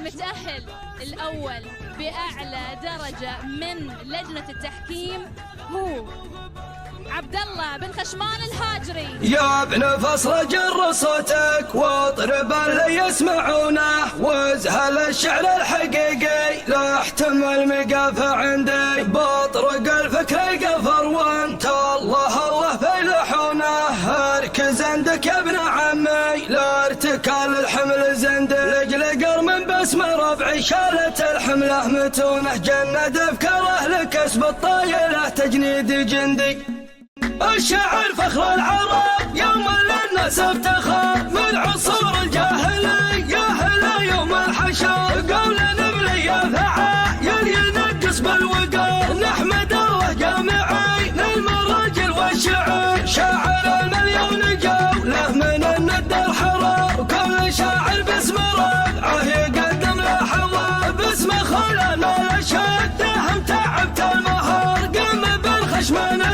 المتأهل الأول بأعلى درجة من لجنة التحكيم هو عبد الله بن خشمان الهاجري. يا ابن فصل جر صوتك واطرب اللي يسمعونه، وازهل الشعر الحقيقي لا احتمل مقافة عندي، بطرق الفكر قفر وانت الله في لحونه، اركز عندك يا ابن عمي لا ارتكال الحمل زندي، لقلقر من باسم ربعي شالت الحمله متونه، جند افكاره لكسب الطايله تجنيد جندي. الشاعر فخر العرب يوم للناس افتخر، من عصور الجاهلية هلا يوم الحشر، قول نبلي فعايل ينقص بالوقار، نحمد الله جامعين المراجل والشعر، شاعر المليون جوله من الند الحرار، وكل شاعر باسم ربعه يقدم له حوار، باسم خلنا الاشد هم تعبت المهار، قم بالخشمان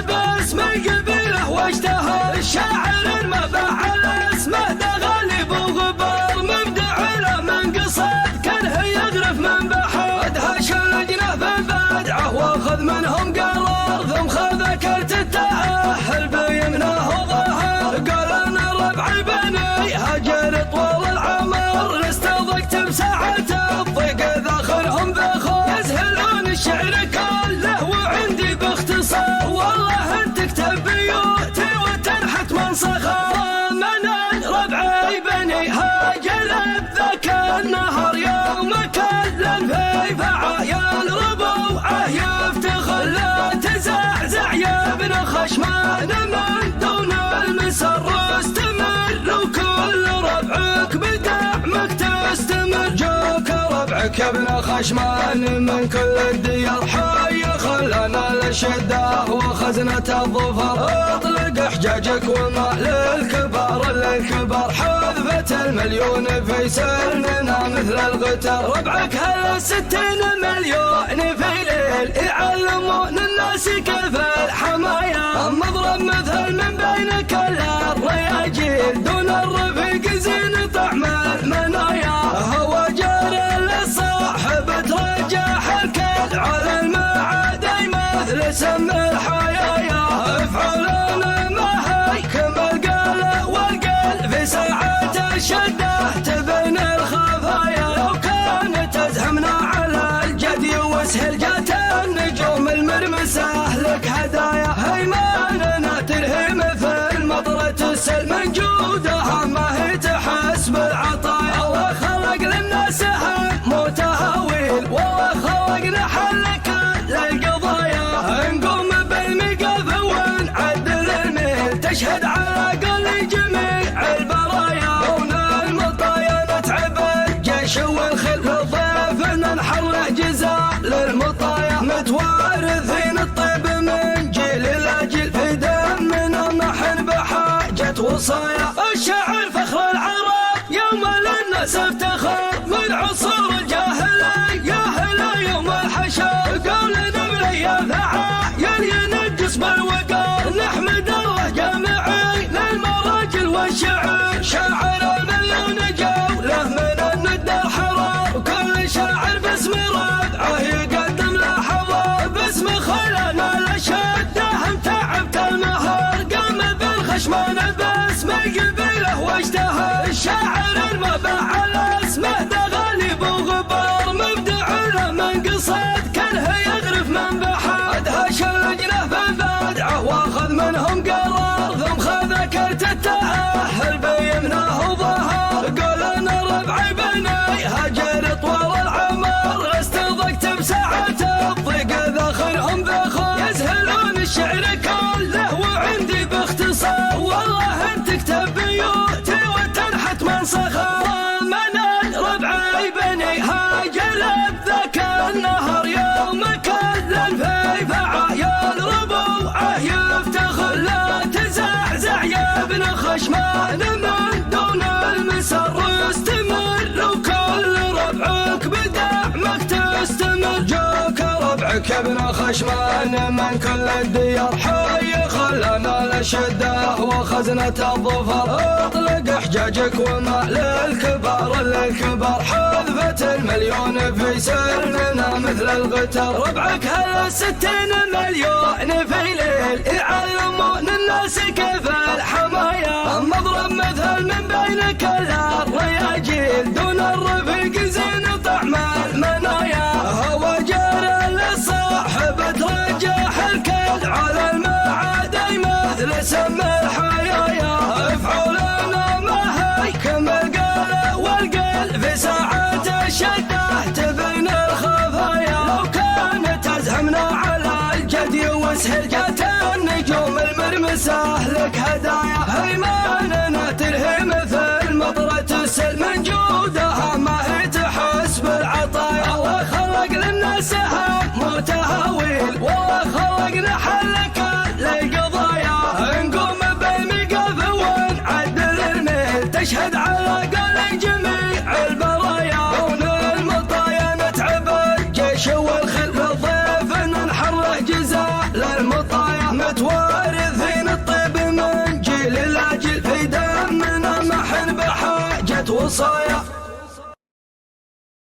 واشتهر الشاعر ما فعل اسمه ده غالب وغبار، مبدع له من قصد كره يغرف من بحر، ادهش اللجنه ببدعه واخذ منهم قرار، ثم خذ كرت التاهل بيمنه وظهر، قال انا ربعي بني هاجر طول العمر، استضقت بساعه الضيق ذاخرهم ذخر، يزهلون الشعر كله وعندي باختصار، والله انت تكتب بيوتي وتنحت من صخر، من ربعي بني هاجر بذاك النهر، يوم كل في فعايل ربوعه يفتخر، لا تزعزع يا ابن خشمان من دون المسر، استمر وكل ربعك بدعمك تستمر، جاك ربعك يا ابن خشمان من كل الديار، حي خلنا الشده وخزنة الظفر، اطلق حجاجك وما للكبار للكبار، حذفة المليون في سننا مثل الغتر، ربعك هال60 مليون في ليل يعلمون الناس كيف الحمايا، مضرب مثل من بين كل الرياجيل، دون الرفيق زين طعم المنايا، هو جار للصاحب ترجح الكل على المعادي مثل سم الحيايا، افعلنا ما هي كما القال والقل، في ساعة الشدة تبين الخفايا، لو كانت تزهمنا على الجدي وسهل جات النجوم المرمسة لك هدايا، هيماننا ترهي مثل مطرة السل من جودها ما هي تحس بالعطايا، الله خلق للناس هم متهاويل، والله خلقنا حل كل القضايا، نقوم بالمقاف ونعدل الميل، تشهد على قل جميع البرايا، دون المطايا نتعب الجيش والخل، للضيف ننحر له جزاء للمطايا، متوارثين الطيب من جيل الى جيل، في دمنا نحن بحاجة وصايا، الشاعر فخر العرب يوم للناس افتخر، من عصور الجاهلية هلا يوم الحشر، قول نبلي فعايل ينقص بالوقار، نحمد الله جامعين المراجل والشعر، شاعر المليون جوله من الند الحرار، وكل شاعر باسم ربعه يقدم له حوار، باسم خلنا الاشد هم تعبت المهار، قام بالخشمان باسم قبيله واشتهر، الشاعر ما فعل اسمه ده غالب وغبار، مبدع له من قصد كله يغرف من بحر، ادهش اللجنه ببدعه واخذ منهم قرار، ثم خذ كرت التاهل بيمنه وظهر، قال انا ربعي بني هاجر طول العمر، استضقت بساعة الضيق ذاخرهم ذخر، يزهلون الشعر كله وعندي باختصار، والله انت تكتب بيوتي وتنحت من صخر، من ربعي بني هاجر بذاك النهر، يوم كل في فعايل ربوعه يفتخر، لا تزعزع يا ابن خشمان من دون المسر، استمر وكل ربعك بدعمك تستمر، جاك ربع ربعك ابن خشمان من كل الديار حي خلنا الأشدة وخزنة الظفر اطلق حجاجك وما للكبار حذفة المليون في سرنا مثل الغتر ربعك هالستين مليون في ليل يعلمون الناس كيف الحماية مضرب مثل من بين كل الرياجيل دون الرفيق زين طعم المنايا هو جار لصاحب ترجح الكل على المعادي مثل سم الحيايا افعلنا ما هي كم القال والقل في ساعة الشدة تبين الخفايا لو كانت تزهمنا على الجدي وسهل جات النجوم المرمسة لك هدايا هيماننا تلهي مثل مطرة السلم من جودها ما هي تحس بالعطايا الله خلق للناس هم متهاويل والله خلقنا حل كل القضايا نقوم بالمقاف ونعدل الميل تشهد على قل جميع البرايا دون المطايا نتعب الجيش والخل للضيف ننحره جزاء للمطايا متوارثين الطيب من جيل لاجل في دمنا محن بحاجة وصايا